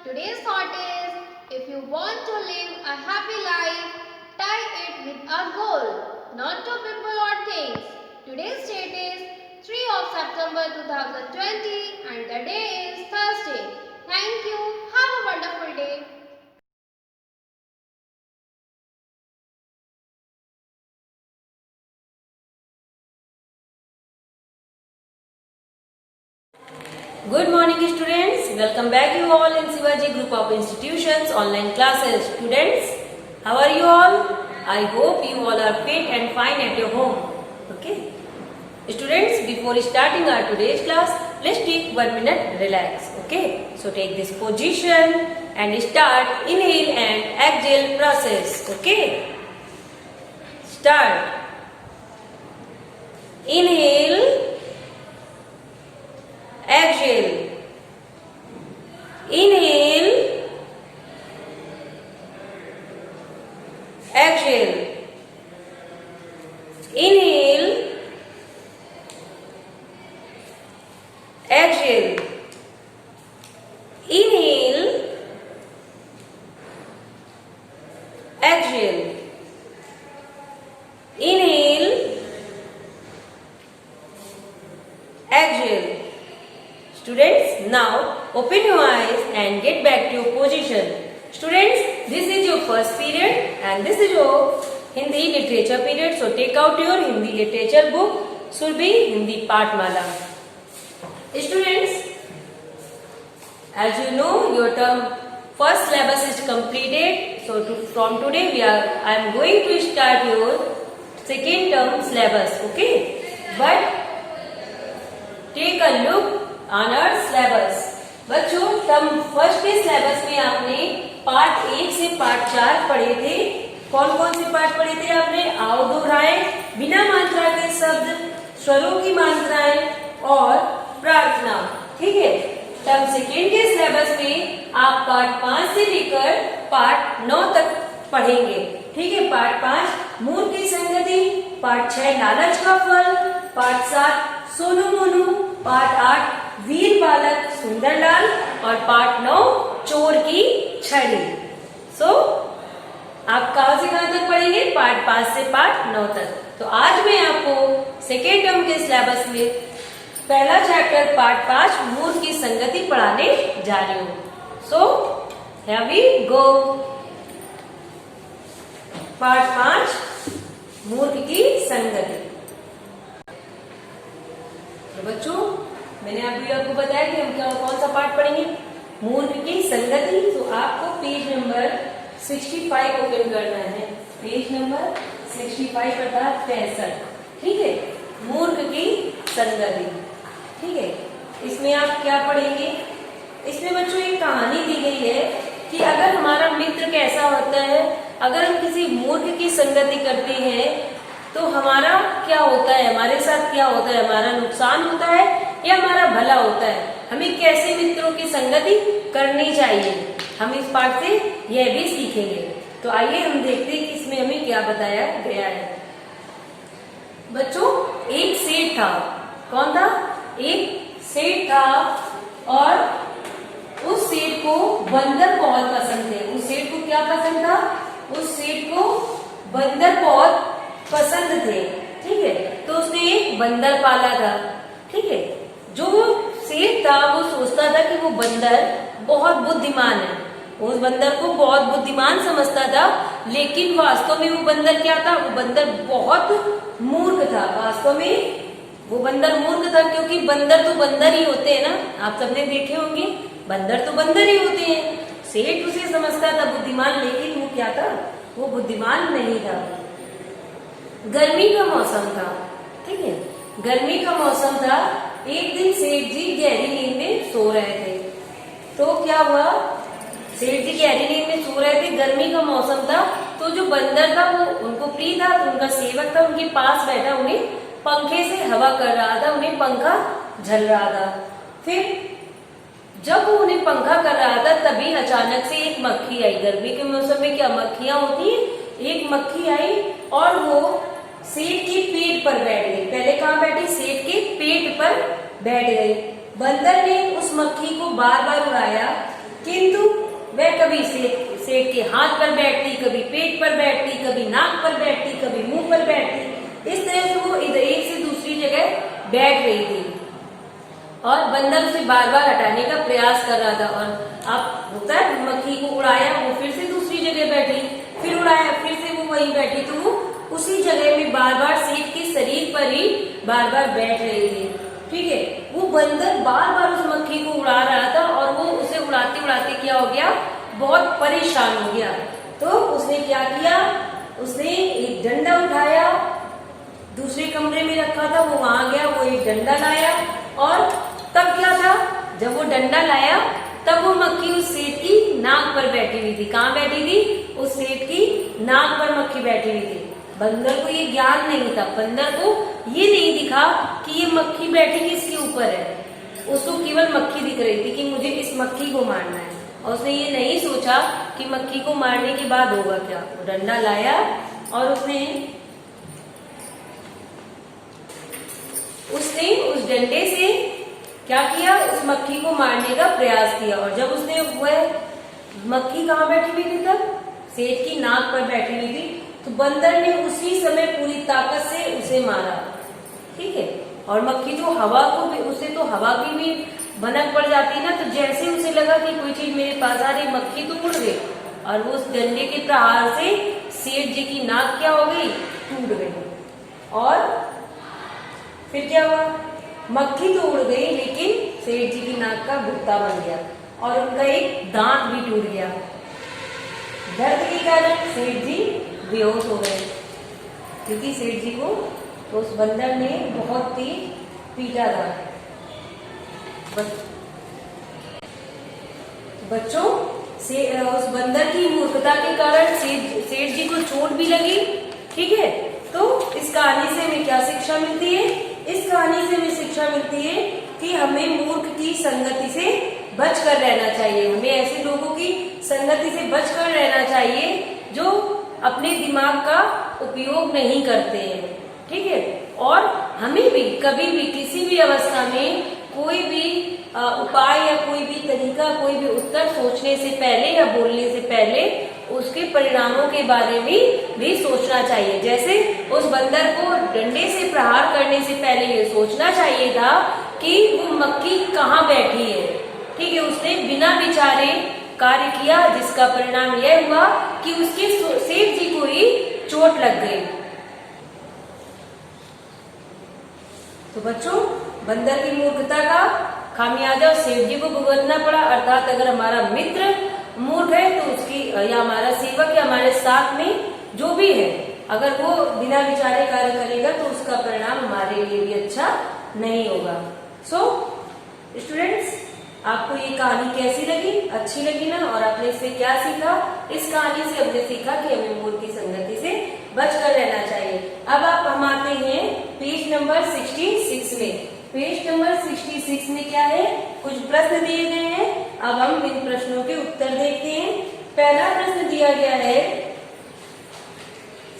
Today's thought is, if you want to live a happy life, tie it with a goal, not to people or things. Today's date is 3 of September 2020 and the day is Thursday. Thank you. Have a wonderful day. Good morning students, welcome back you all in Shivaji Group of Institutions online classes. Students, how are you all? I hope you all are fit and fine at your home. Okay. Students, before starting our today's class, let's take 1 minute relax. Okay. So take this position and start inhale and exhale process. Okay. Start. Inhale. Exhale. Inhale. Exhale. Inhale. Exhale. Inhale. Exhale. Inhale. Exhale. Students, now open your eyes and get back to your position. Students, this is your first period and this is your Hindi literature period. So take out your Hindi literature book. Should be Hindi Pathmala. Students, as you know, your term first syllabus is completed. So from today I am going to start your second term syllabus. Okay, but take a look on our syllabus. बच्चों, term first के syllabus में आपने part 1 से part 4 पढ़े थे. कौन कौन से पार्ट पढ़े थे आपने? आओ दोहराएं, बिना मात्रा के शब्द, स्वरों की मात्राएं और प्रार्थना. ठीक है. टर्म सेकेंड के सिलेबस में आप पार्ट 5 से लेकर पार्ट 9 तक पढ़ेंगे. ठीक है. पार्ट 5 मूल की संगति, पार्ट 6 लालच का फल, पार्ट 7 सोनू मोनू, पार्ट 8 वीर बालक सुंदरलाल और पार्ट 9 चोर की छड़ी. सो आप कहां से कहां तक पढ़ेंगे? पार्ट 5 से पार्ट 9 तक. तो आज मैं आपको सेकेंड टर्म के सिलेबस में पहला चैप्टर पार्ट 5 मूर्ख की संगति पढ़ाने जा रही हूँ. So here we go. Part 5 मूर्ख की संगति. तो बच्चों, मैंने अभी आपको बताया कि हम कौन सा पार्ट पढ़ेंगे? मूर्ख की संगति. तो आपको पेज नंबर 65 ओपन करना है. पेज नंबर 65 अर्थात 65. ठीक है. मूर्ख की संगति. ठीक है. इसमें आप क्या पढ़ेंगे? इसमें बच्चों एक कहानी दी गई है कि अगर हमारा मित्र कैसा होता है, अगर हम किसी मूर्ख की संगति करते हैं तो हमारा क्या होता है, हमारे साथ क्या होता है, हमारा नुकसान होता है या हमारा भला होता है, हमें कैसे मित्रों की संगति करनी चाहिए, हम इस पाठ से यह भी सीखेंगे. तो आइए हम देखते हैं कि इसमें हमें क्या बताया गया है. बच्चों, एक सेठ था. कौन था? एक सेठ था और उस सेठ को बंदर बहुत पसंद थे. उस सेठ को क्या पसंद था? उस सेठ को बंदर बहुत पसंद थे. ठीक है. तो उसने एक बंदर पाला था. ठीक है. जो सेठ था वो सोचता था कि वो बंदर बहुत बुद्धिमान है, उस बंदर को बहुत बुद्धिमान समझता था, लेकिन वास्तव में वो बंदर क्या था? वो बंदर बहुत मूर्ख था. वास्तव में वो बंदर मूर्ख था, क्योंकि बंदर तो बंदर ही होते हैं ना. आप सबने देखे होंगे, बंदर तो बंदर ही होते हैं. सेठ उसे समझता था बुद्धिमान, लेकिन वो क्या था? वो बुद्धिमान नहीं था. गर्मी का मौसम था. ठीक है. गर्मी का मौसम था. एक दिन सेठ जी गहरी नींद में सो रहे थे. तो क्या हुआ? सेठ जी गहरी नींद में सो रहे थे, गर्मी का मौसम था. तो जो बंदर था वो उनको प्रिय था, तो उनका सेवक था, उनके पास बैठा उन्हें पंखे से हवा कर रहा था, उन्हें पंखा झल रहा था. फिर जब वो उन्हें पंखा कर रहा था तभी अचानक से एक मक्खी आई. गर्मी के मौसम में क्या मक्खियां होती है? एक मक्खी आई और वो सेठ के पेट पर बैठ गई. पहले कहाँ बैठी? सेठ के पेट पर बैठ गई. बंदर ने उस मक्खी को बार बार उड़ाया किंतु वह कभी सेठ के हाथ पर बैठती, कभी पेट पर बैठती, कभी नाक पर बैठती, कभी मुंह पर बैठती। इस तरह से वो इधर एक से दूसरी जगह बैठ रही थी और बंदर उसे बार बार हटाने का प्रयास कर रहा था। और अब होता है, मक्खी को उड़ाया, वो फिर से दूसरी जगह बैठी, फिर उड़ाया, फिर से वो वहीं बैठी, तो वो उसी जगह में बार बार सेठ के शरीर पर ही बार बार बैठ रही थी। ठीक है, वो बंदर बार बार उस मक्खी को उड़ा रहा था और वो उसे उड़ाते उड़ाते क्या हो गया, बहुत परेशान हो गया। तो उसने क्या किया, उसने एक डंडा उठाया, दूसरे कमरे में रखा था, वो वहां गया, वो एक डंडा लाया और तब क्या था, जब वो डंडा लाया तब वो मक्खी उस सेठ की नाक पर बैठी हुई थी। कहाँ बैठी थी, उस सेठ की नाक पर मक्खी बैठी हुई थी। बंदर को ये ज्ञान नहीं था, बंदर को ये नहीं दिखा कि ये मक्खी बैठी किसके ऊपर है। उसको केवल मक्खी दिख रही थी कि मुझे इस मक्खी को मारना है, और उसने ये नहीं सोचा कि मक्खी को मारने के बाद होगा क्या। डंडा लाया और उसने उस डंडे से क्या किया, उस मक्खी को मारने का प्रयास किया। और जब उसने वह मक्खी कहाँ बैठी हुई थी, तब सेठ की नाक पर बैठी हुई थी, तो बंदर ने उसी समय पूरी ताकत से उसे मारा। ठीक है, और मक्खी तो हवा को भी, उसे तो हवा की भी भनक पड़ जाती ना, तो जैसे उसे लगा कि कोई चीज मेरे पास आ रही, मक्खी तो उड़ गई और वो उस डंडे के प्रहार से सेठ जी की नाक क्या हो गई, टूट गई। और फिर क्या हुआ, मक्खी तो उड़ गई लेकिन सेठ जी की नाक का गुत्ता बन गया और उनका एक दांत भी टूट गया। दर्द के कारण सेठ जी बेहोश हो गए, क्योंकि सेठ जी को तो उस बंदर ने बहुत तेज पीटा था। बच्चों से उस बंदर की मूर्खता के कारण सेठ जी को चोट भी लगी। ठीक है, तो इस कहानी से हमें क्या शिक्षा मिलती है, इस कहानी से हमें शिक्षा मिलती है कि हमें मूर्ख की संगति से बचकर रहना चाहिए। हमें ऐसे लोगों की संगति से बचकर रहना चाहिए जो अपने दिमाग का उपयोग नहीं करते हैं। ठीक है, और हमें भी कभी भी किसी भी अवस्था में कोई भी उपाय या कोई भी तरीका, कोई भी उत्तर सोचने से पहले या बोलने से पहले उसके परिणामों के बारे में भी सोचना चाहिए। जैसे उस बंदर को डंडे से प्रहार करने से पहले ये सोचना चाहिए था कि वो मक्खी कहाँ बैठी है। ठीक है, उसने बिना विचारे कार्य किया, जिसका परिणाम यह हुआ कि उसके सेठ जी को ही चोट लग गई। तो बच्चों, बंदर की मूर्खता का खामियाजा सेठ जी को भुगतना पड़ा। अर्थात अगर हमारा मित्र मूर्ख है तो उसकी, या हमारा सेवक या हमारे साथ में जो भी है, अगर वो बिना विचारे कार्य करेगा तो उसका परिणाम हमारे लिए भी अच्छा नहीं होगा। सो स्टूडेंट्स, आपको ये कहानी कैसी लगी, अच्छी लगी ना, और आपने इससे क्या सीखा? इस कहानी से हमने सीखा कि हमें मूर्ख की संगति से बचकर रहना चाहिए। अब हम आते हैं पेज नंबर 66 में। पेज नंबर 66 में क्या है, कुछ प्रश्न दिए गए हैं। अब हम इन प्रश्नों के उत्तर देखते हैं। पहला प्रश्न दिया गया है,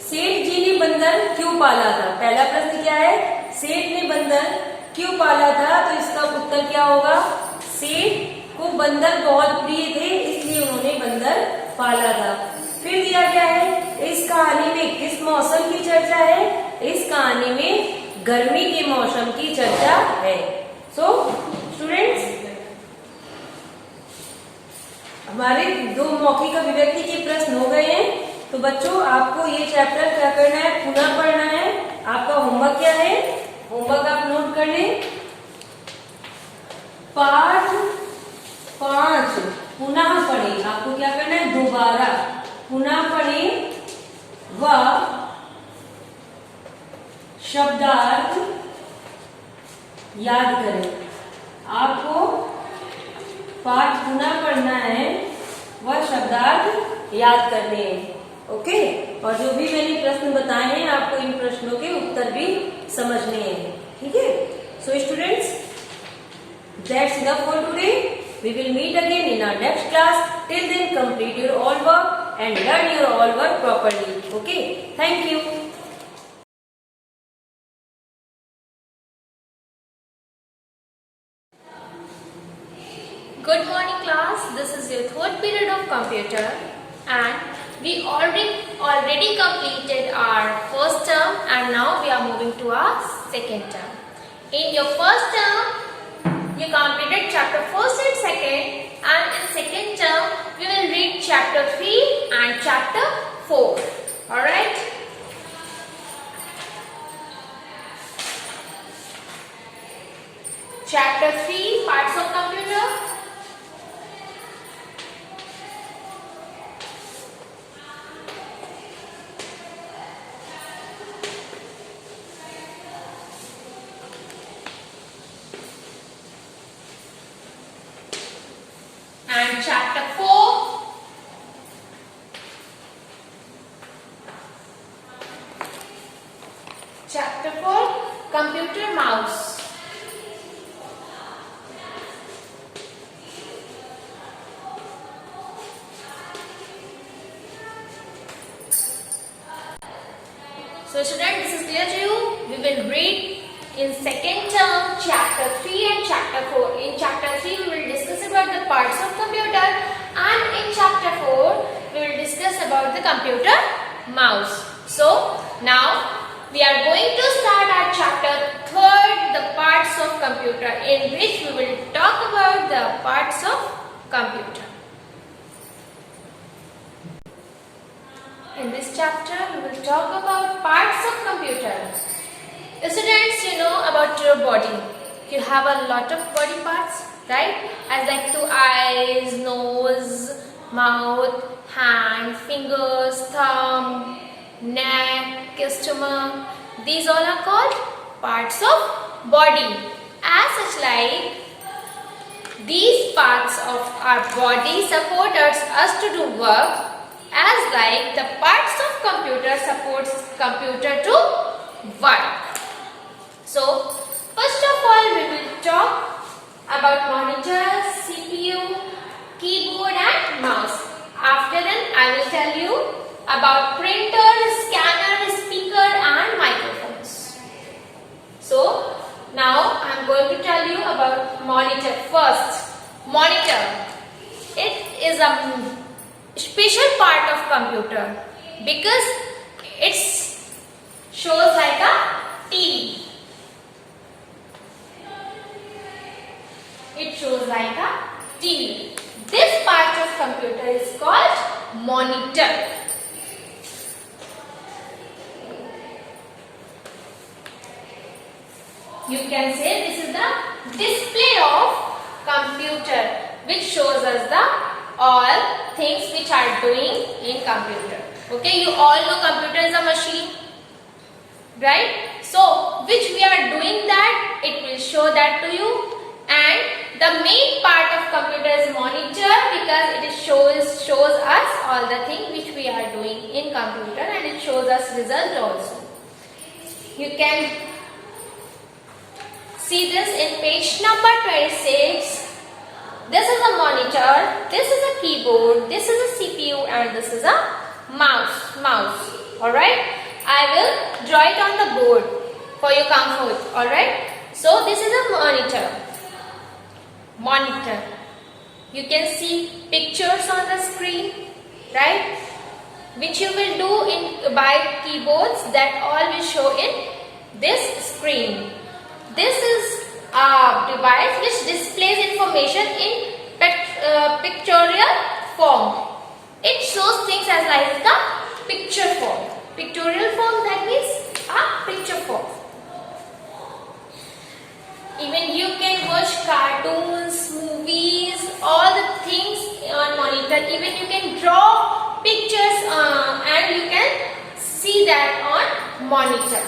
सेठ जी ने बंदर क्यों पाला था? पहला प्रश्न क्या है, सेठ ने बंदर क्यों पाला था? तो इसका उत्तर क्या होगा, सेठ को बंदर बहुत प्रिय थे इसलिए उन्होंने बंदर पाला था। फिर दिया गया है, इस कहानी में किस मौसम की चर्चा है? इस कहानी में गर्मी के मौसम की चर्चा है। सो स्टूडेंट्स, हमारे दो मौखिक अभिव्यक्ति के प्रश्न हो गए हैं। तो बच्चों, आपको ये चैप्टर क्या करना है, पुनः पढ़ना है। आपका होमवर्क क्या है, होमवर्क आप नोट कर लें। पाठ 5 पुनः पढ़ें। आपको क्या करना है, दोबारा पुनः पढ़ें व शब्दार्थ याद करें। आपको पाठ पुनः पढ़ना है व शब्दार्थ याद करने हैं। ओके, और जो भी मैंने प्रश्न बताए हैं आपको इन प्रश्नों के उत्तर भी समझने हैं। ठीक है, so students, that's enough for today. We will meet again in our next class. Till then, complete your all work and learn your all work properly. Okay, thank you. Good morning class, this is short period of computer, and we already completed our first term, and now we are moving to our second term. In your first term, you completed chapter first and second, and in second term, we will read chapter 3 and chapter 4. Alright? Chapter 3, parts of computer. And chapter 4. Chapter 4, computer mouse. So students, this is clear to you. We will read in second term chapter 3 and chapter 4. In chapter 3 we will discuss about the parts of computer, and in chapter 4 we will discuss about the computer mouse. So now we are going to start our chapter 3, the parts of computer, in which we will talk about the parts of computer. In this chapter, we will talk about parts of computer. Students, you know about your body. You have a lot of body parts, right? As like 2 eyes, nose, mouth, hand, fingers, thumb, neck, stomach. These all are called parts of body. As such, like these parts of our body support us to do work, as like the parts of computer supports computer to work. So first of all we will talk about monitor, CPU, keyboard and mouse. After that I will tell you about printer, scanner, speaker and microphones. So now I am going to tell you about monitor first. Monitor. It is a special part of computer because it shows like a TV. It shows like a TV. This part of computer is called monitor. You can say this is the display of computer, which shows us the all things which are doing in computer. Okay, you all know computer is a machine, right? So which we are doing that, it will show that to you. And the main part of computer is monitor, because it shows us all the things which we are doing in computer, and it shows us result also. You can see this in page number 26. This is a monitor, this is a keyboard, this is a CPU and this is a mouse. Alright, I will draw it on the board for your comfort. Alright, so this is a monitor. You can see pictures on the screen, right? Which you will do by keyboards, that all will show in this screen. This is a device which displays information in pictorial form. It shows things as like the picture form. Pictorial form, that means a picture form. Even you can watch cartoons, movies, all the things on monitor. Even you can draw pictures and you can see that on monitor.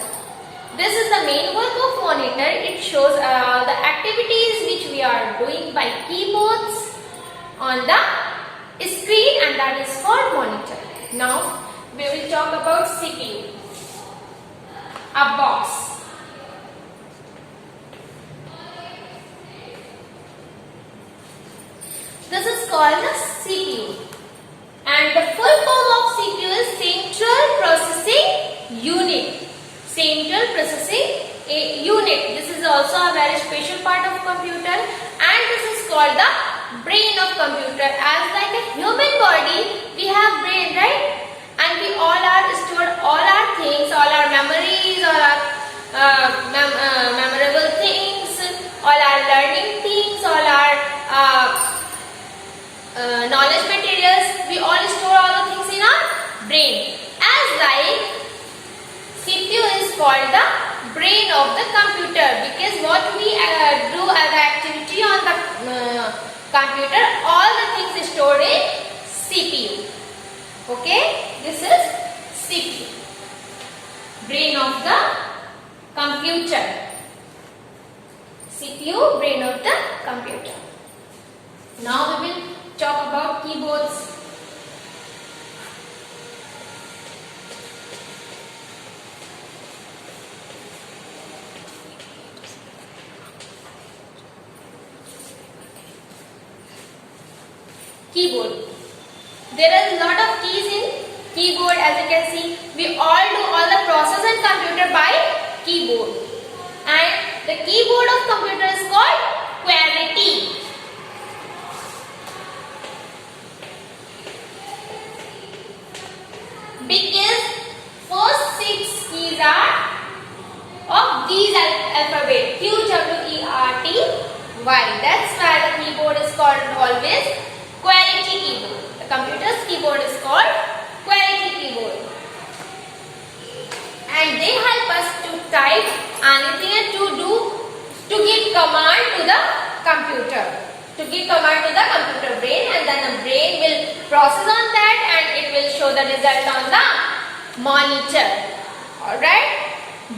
This is the main work of monitor. It shows the activities which we are doing by keyboards on the screen, and that is called monitor. Now we will talk about CPU. A box. This is called the CPU, and the full form of CPU is Central Processing Unit. Central Processing Unit. This is also a very special part of computer, and this is called the brain of computer. As like a human body, we have brain, right? And we all are stored all our things, all our memories, all our memorable things, all our learning things, all our knowledge materials. We all store all the things in our brain. As like CPU is called the brain of the computer, because what we do as an activity on the computer, all the things stored in CPU. Okay, this is CPU, brain of the computer. CPU, brain of the computer. Now we will talk about keyboards. Keyboard. There are a lot of keys in keyboard. As you can see, we all do all the process in computer by keyboard. And the keyboard of computer is called QWERTY. Because first 6 keys are of these alphabet, Q, W, E, R, T, Y. That's why the keyboard is called always QWERTY keyboard. The computer's keyboard is called QWERTY keyboard. And they help us to type anything and to give command to the computer. To give command to the computer brain, and then the brain will process on that and it will show the result on the monitor. Alright.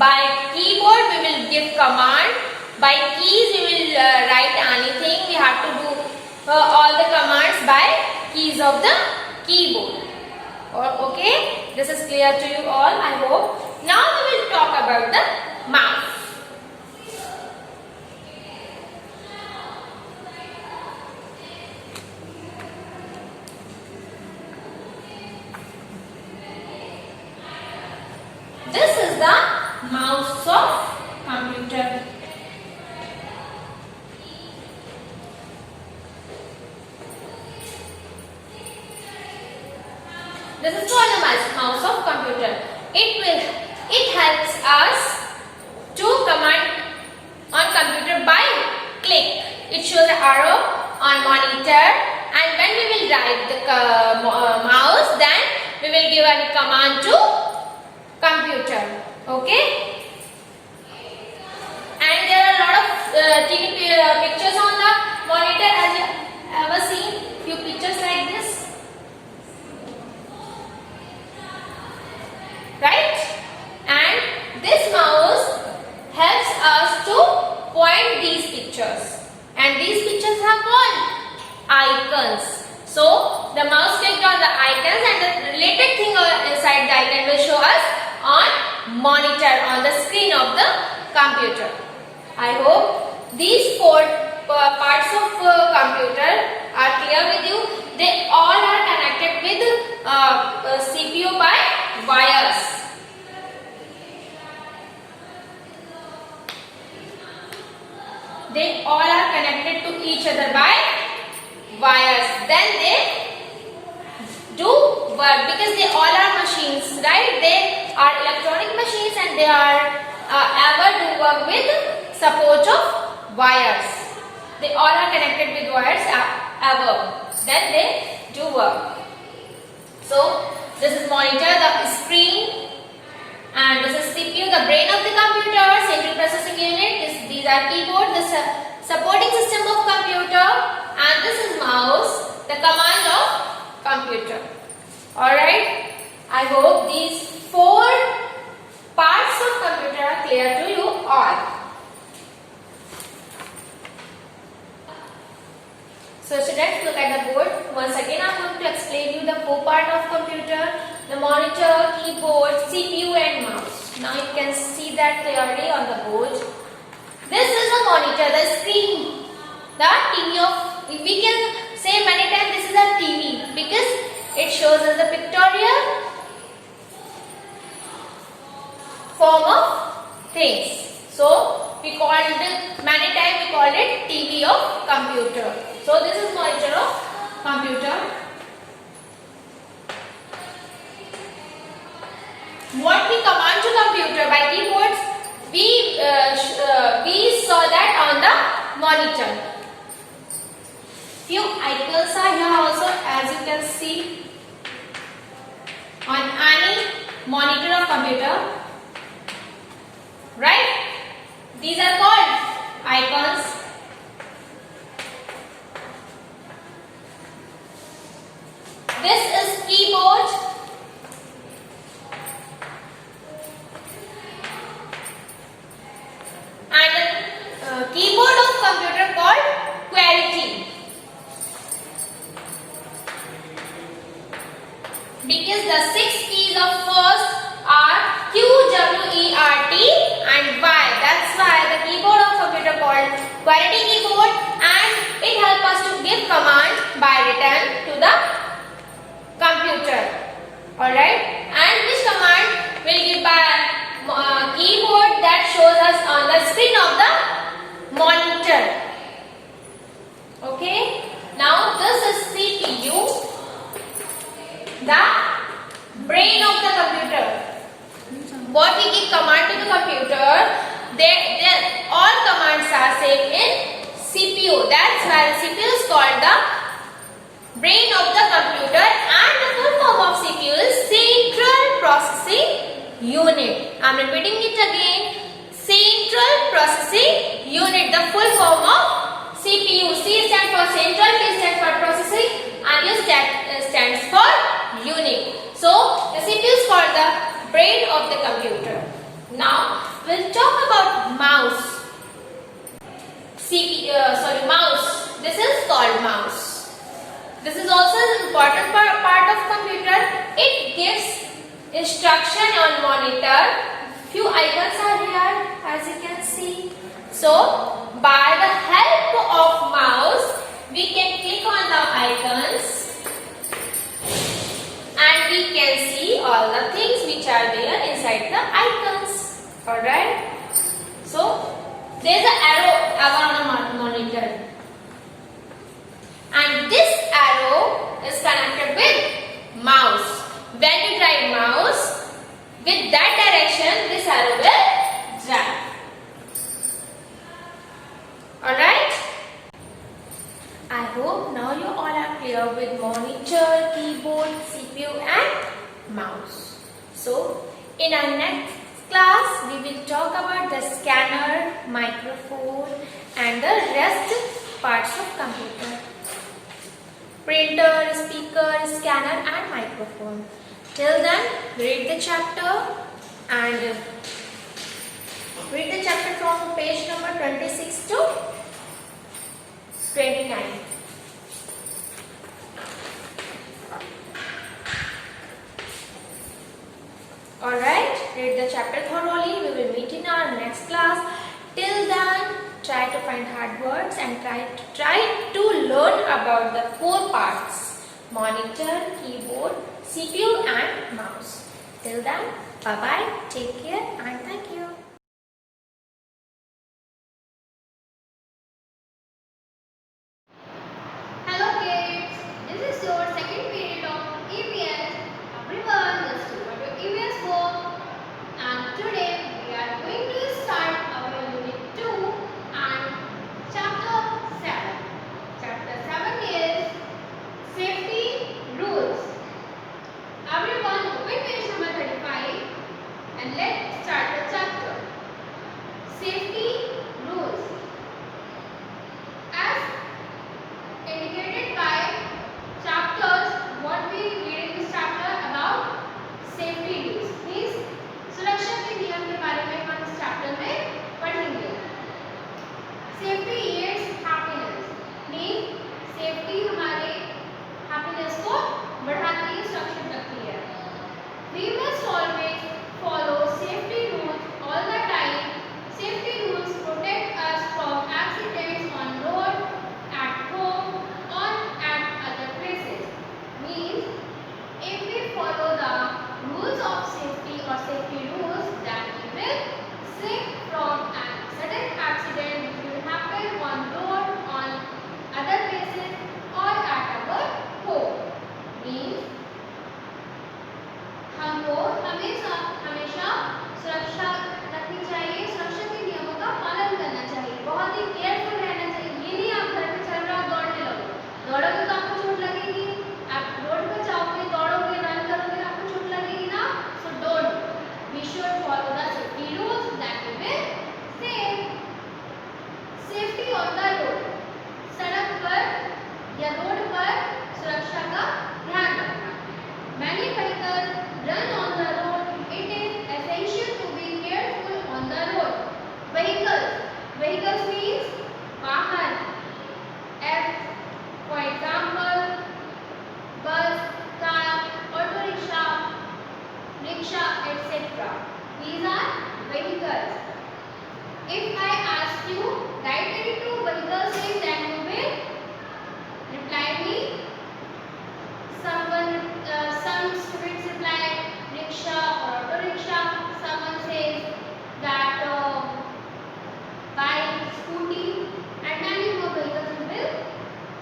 By keyboard we will give command. By keys we will write anything. We have to do all the commands by keys of the keyboard. Okay, this is clear to you all, I hope. Now we will talk about the mouse. This is the mouse of computer. This is called the mouse of computer. It helps us to command on computer by click. It shows the arrow on monitor, and when we will drive the mouse, then we will give a command to computer. Okay. And there are a lot of TV pictures on the monitor. As you ever seen few pictures like this. Right? And this mouse helps us to point these pictures. And these pictures have what? Icons. So the mouse clicked on the icons, and the related thing inside the icon will show us on monitor, on the screen of the computer. I hope these 4 parts of computer are clear with you. They all are connected with CPU by wires. They all are connected to each other by wires. Then they do work, because they all are machines, right? They are electronic machines, and they are ever do work with support of wires. They all are connected with wires ever. Then they do work. So this is monitor, the screen, and this is CPU, the brain of the computer, central processing unit. These are keyboard, the supporting system of computer, and this is mouse, the command of computer. Alright, I hope these 4 parts of computer are clear to you all. So students, look at the board. Once again I am going to explain you the 4 parts of computer: the monitor, keyboard, CPU and mouse. Now you can see that clearly on the board. This is a monitor, the screen, the TV of, we can say many times this is a TV, because it shows us the pictorial form of things. So we called it, many times we called it TV of computer. So this is monitor of computer. What we command to computer by keyboards, we saw that on the monitor. Few icons are here also, as you can see on any monitor of computer, right? These are called icons. This is keyboard. And keyboard of computer called QWERTY. Because the 6 keys of first are Q, W, E, R, T and Y. That's why the keyboard of computer called QWERTY keyboard, and it helps us to give command by written to the computer. Alright, and which command will give by keyboard that shows us on the screen of the monitor. Okay, now this is CPU, the brain of the computer. What we give command to the computer, all commands are saved in CPU. That's why the CPU is called the brain of the computer, and the full form of CPU is Central Processing Unit. I am repeating it again. Central Processing Unit, the full form of CPU. C stands for central, P stands for processing, and U stands for unit. So the CPU is called the brain of the computer. Now we'll talk about mouse. Mouse. This is called mouse. This is also an important part of computer. It gives instruction on monitor. Few icons are here, as you can see. So by the help of mouse, we can click on the icons and we can see all the things which are there inside the icons. Alright. So there is an arrow on the monitor, and this arrow is connected with mouse. When you drive mouse, with that direction this arrow will drive. Alright. I hope now you all are clear with monitor, keyboard, CPU and mouse. So in our next class we will talk about the scanner, microphone and the rest parts of computer. Printer, speaker, scanner and microphone. Till then, read the chapter and read the chapter from page number 26 to 29. Alright, read the chapter thoroughly. We will meet in our next class. Till then, try to find hard words and try to learn about the 4 parts: monitor, keyboard, CPU and mouse. Till then, bye-bye, take care and thank you. Hello kids, this is your second period of EVS. Everyone, let's do your EVS work. And today we are going to start our unit 2 and chapter 7. Chapter 7 is safety rules. Everyone open page number 35 and let's start the chapter. हमेशा हमेशा सुरक्षा रखनी चाहिए, सुरक्षा के नियमों का पालन करना चाहिए, बहुत ही केयरफुल रहना चाहिए। ये नहीं आप घर पे चल रहे हो दौड़ने लगो, दौड़ोगे तो आपको चोट लगेगी। आप रोड पे जाओगे, दौड़ोगे, रन करोगे, आपको चोट लगेगी ना। So don't, we should follow the safety rules that we will save. Safety on the road, सड़क पर या रोड पर सुरक्षा का ध्यान रखना। Many vehicles run on the road. It is essential to be careful on the road. Vehicles means वाहन. F for example, bus, car, auto rickshaw, rickshaw, etc. These are vehicles. If I ask you, write any two vehicles names, then you will reply me. Some students reply rickshaw or auto rickshaw. Someone says that bike, scooty, and many more vehicles you will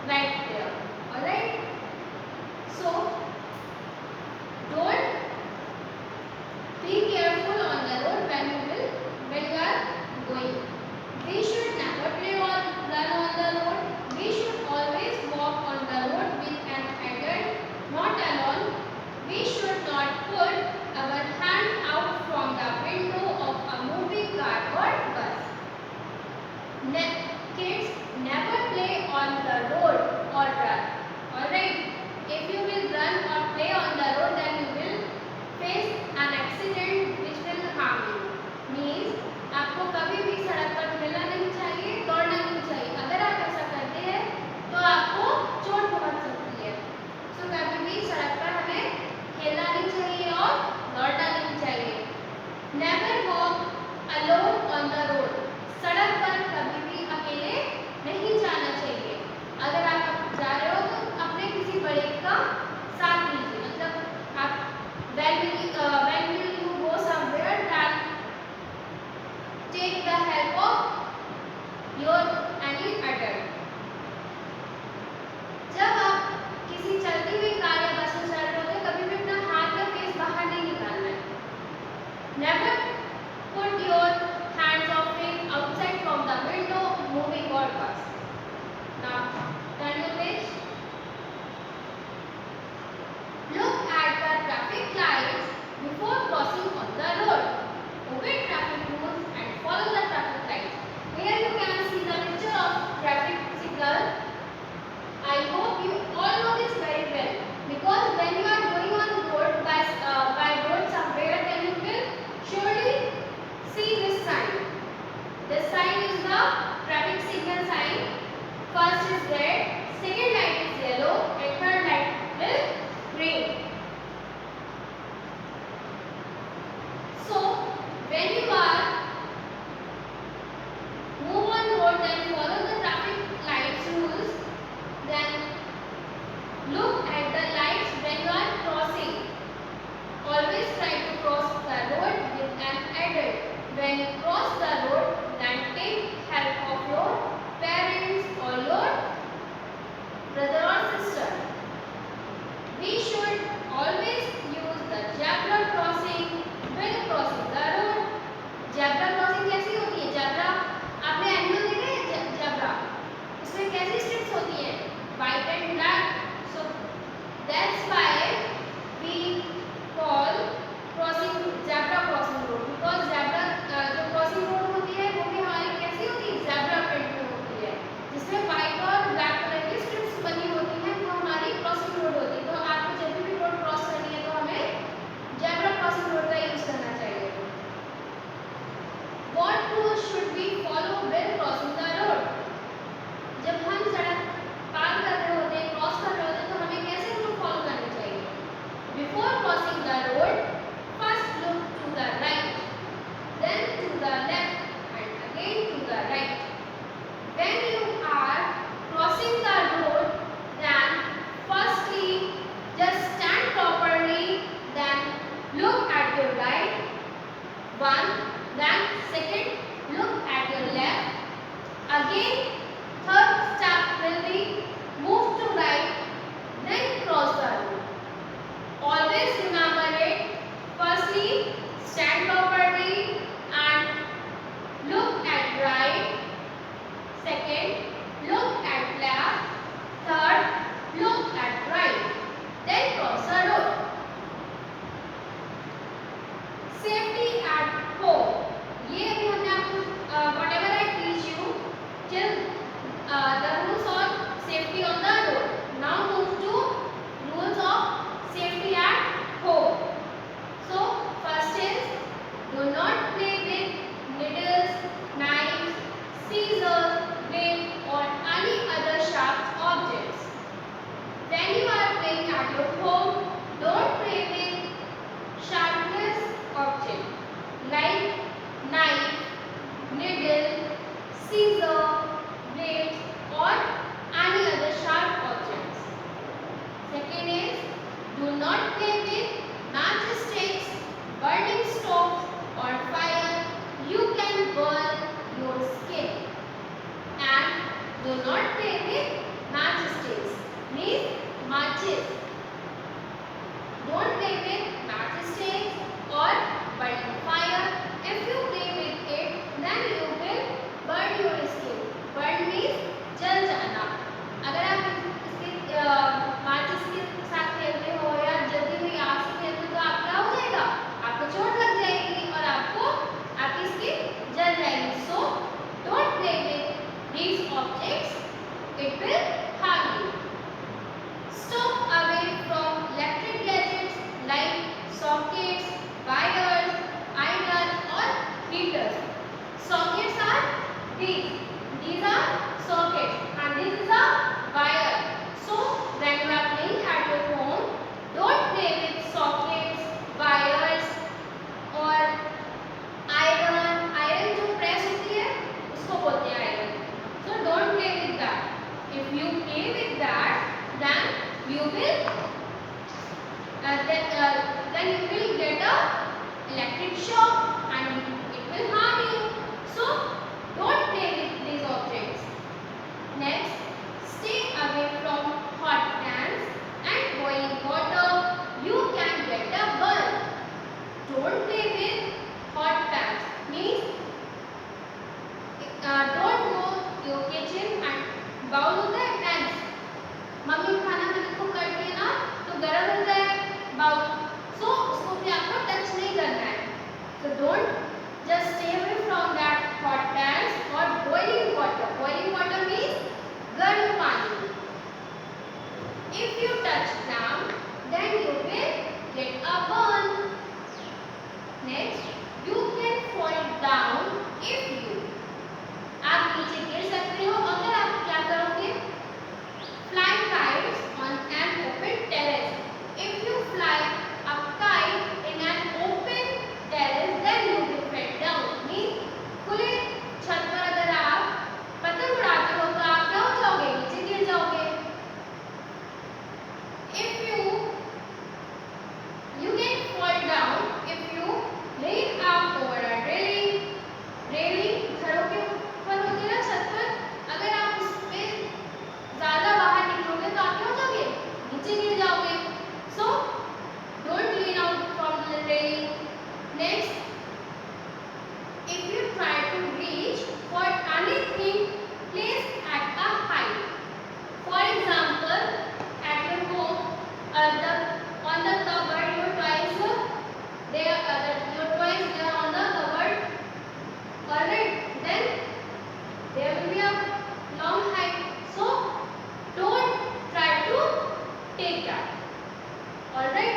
write there. Alright. So don't be careful on the road when you are going. We should never play or run on the road. matches. Don't play with matchsticks or burning fire. If you play with it, then you will burn your skin. Burn means जल जाना. अगर आप इसके माचिस के साथ खेलते हो या जलती हुई आग से खेलते हो तो आप क्या हो जाएगा? आपको चोट लग जाएगी और आपको आपकी स्किन जल जाएगी. So don't play with these objects. It will harm you. Stop away from electric gadgets like sockets, wires, iron or heaters. Sockets are these. These are sockets and this is a wire. So when you are playing at your home, don't play with sockets, wires or iron. Iron जो press होती है उसको बोलते हैं iron. So don't play with that. If you play with that, then you will then you will get a electric shock and it will harm you. So don't play with these objects. Next, stay away from hot pans and boiling water. You can get a burn. Don't play with hot pans. Means don't go to your kitchen and bowl होता है pans. Mummy खाना बनाने को करती है ना तो गर्म होता है बाउल. So उसको भी आपको टच नहीं करना है. So don't just stay away from that hot pans or boiling water. Boiling water means गर्म पानी. If you touch them, then you will get a burn. Next, you can fall down if you. आप नीचे गिर सकते हो अगर आप क्या करोगे? Fly kites on an open terrace. If you fly a kite in an open terrace, then you will fall down. Means खुले छत पर अगर आप पतंग उड़ाते हो तो आप क्या हो जाओगे? नीचे गिर जाओगे. If you can fall down if you lean up over a railing. Railing घरों के ऊपर होती है ना छत पर. अगर आप उस पे ज़्यादा बाहर निकलोगे तो आप क्या हो जाओगे? नीचे गिर जाओगे. So don't lean out from the railing. Next, if you try to reach for anything placed at a height. For example, at your home, on the cupboard, your toys they are on the cupboard. Alright, then there will be a long height. So don't try to take that. Alright,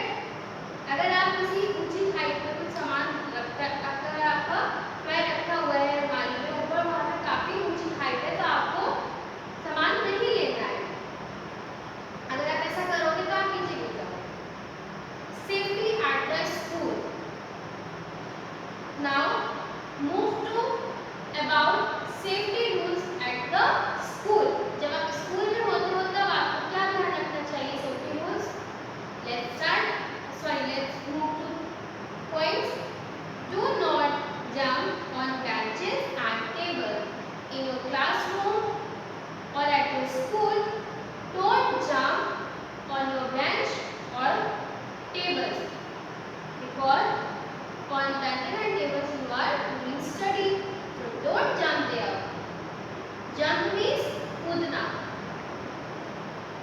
अगर आप किसी ऊंची height पर कुछ सामान अगर आपका पैर रखा हुआ है अलमारी में ऊपर वहाँ पे काफी ऊंची हाइट है तो आपको सामान नहीं लेना है. अगर आप ऐसा करोगे तो आप नीचे गिर जाओगे. Safety at the school. Now move to about safety rules at the school. जब आप स्कूल में होते हो तब आपको क्या ध्यान रखना चाहिए safety rules? Let's move to points. Do not jump on benches and tables. In your classroom or at your school, don't jump on your bench or tables because on benches and tables you are doing study. So don't jump there. Jump means कूदना.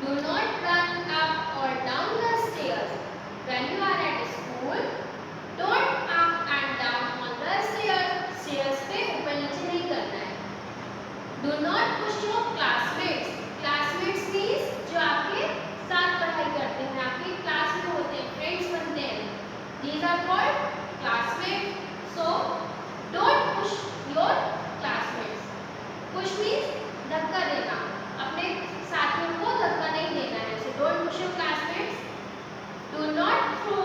Do not run up or down the stairs. When you are at school, don't up and down on the stairs. Stairs पे ऊपर नीचे नहीं करना है. Do not push your classmates. Classmates means जो आपके साथ पढ़ाई करते हैं, आपके क्लास में होते हैं, फ्रेंड्स बनते हैं. These are called classmates. So don't push your classmates. Push means धक्का देना. अपने साथियों को धक्का नहीं देना है. So don't push your classmates. Do not throw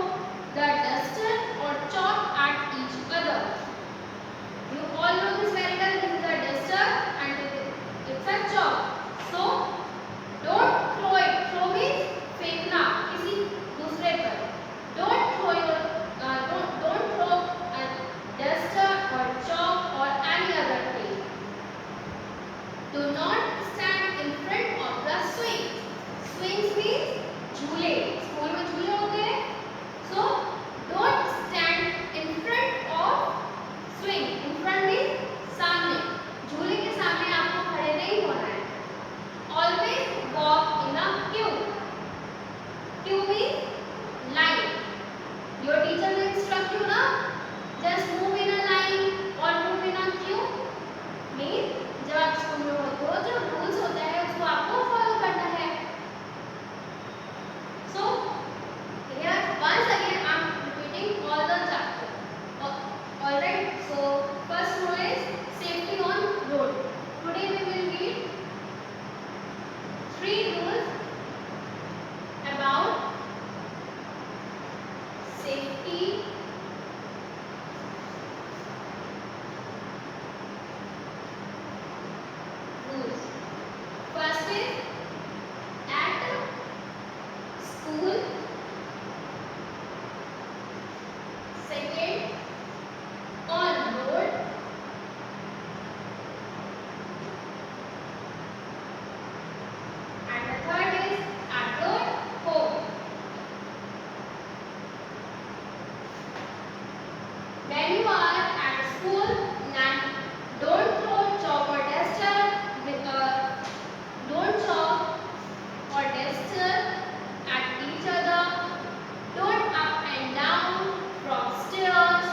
the duster or chalk at each other. You all know this very well. This is a duster and it's a chalk. So don't throw it. Throw means फेंकना किसी दूसरे पर. Don't throw when you are at school, then don't throw chalk or duster don't chalk or duster at each other. Don't up and down from stairs.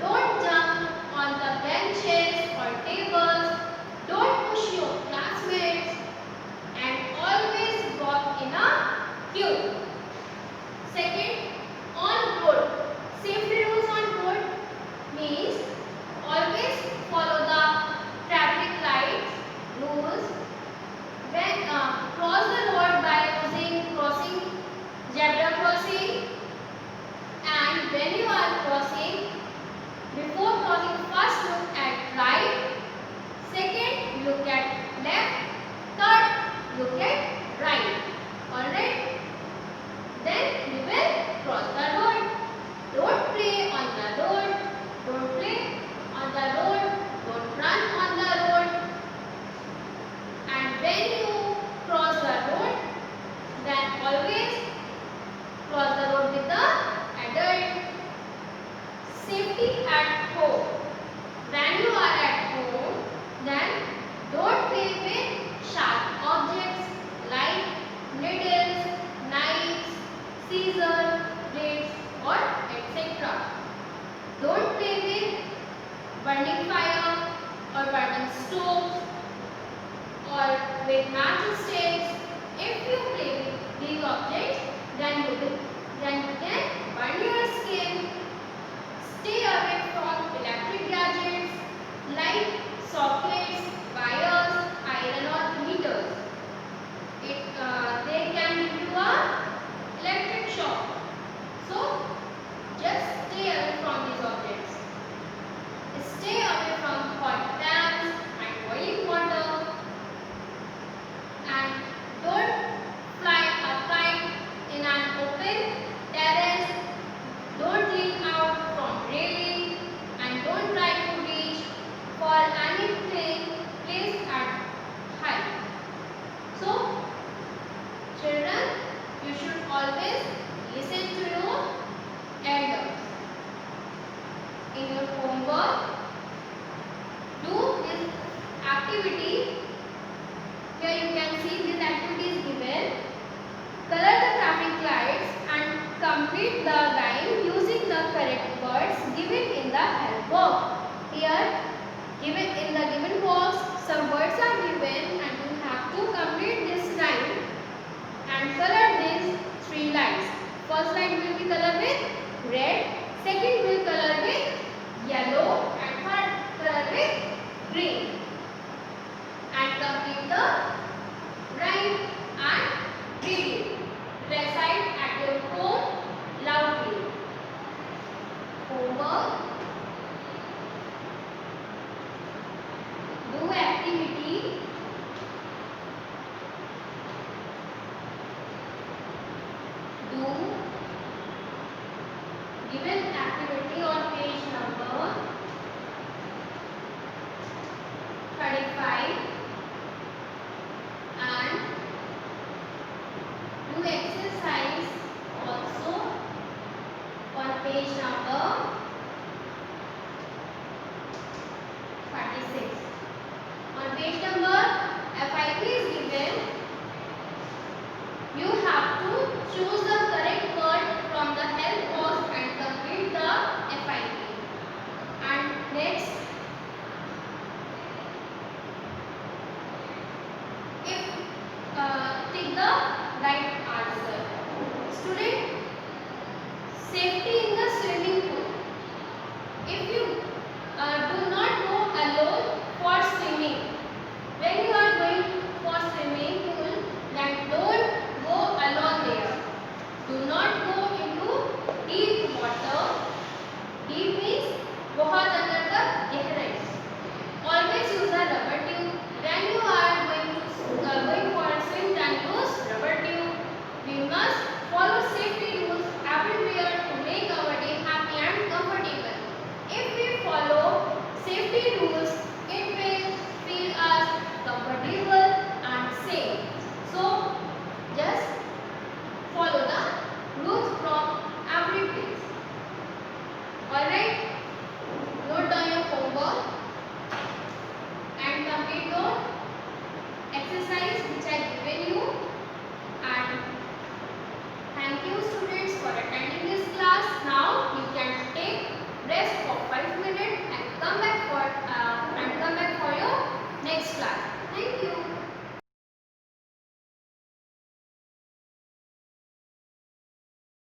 Don't jump on the benches or tables. Don't push your classmates. And always walk in a queue. Second, on road. Safety rules on road means always follow the traffic lights rules. When cross the road by using crossing zebra crossing, and when you are crossing, before crossing, first look at right, second look at left, third look at right. Alright, then you will cross the road. Don't play on the road. Don't play on the road. Don't run on the road. And when you cross the road, then always cross the road with the adult. Safety at home. When you are at home, then don't play with sharp objects like needles, knives, scissors, blades, or etc. Don't play with burning fire or burning stoves or with matchsticks. If you play with these objects, then you can burn your skin. Stay away from electric gadgets like sockets, wires, iron or heaters. They can give you a electric shock. So just stay away from these objects. Stay away from hot pans and boiling water. And don't fly a kite in an open terrace. Don't lean out from railing, and don't try to reach for anything placed at height. So, children, you should always listen to your elders. In your homework, do this activity. Here you can see these activities given. Color the traffic lights and complete the rhyme using the correct words given in the help box. Here, given in the given box, some words are given and you have to complete this rhyme and color these three lines. First line will be colored with red, second will color with yellow, and third color with green. And complete the rhyme and read it. Recite at your home loudly. Homework. Do activity. Do given activity on page number 35 and do exercise also on page number 46. On page number FIQ is given. You have to choose the correct word from the help box and complete the FIQ. And next, take the right answer. Student, safety in the swimming pool. Thank you.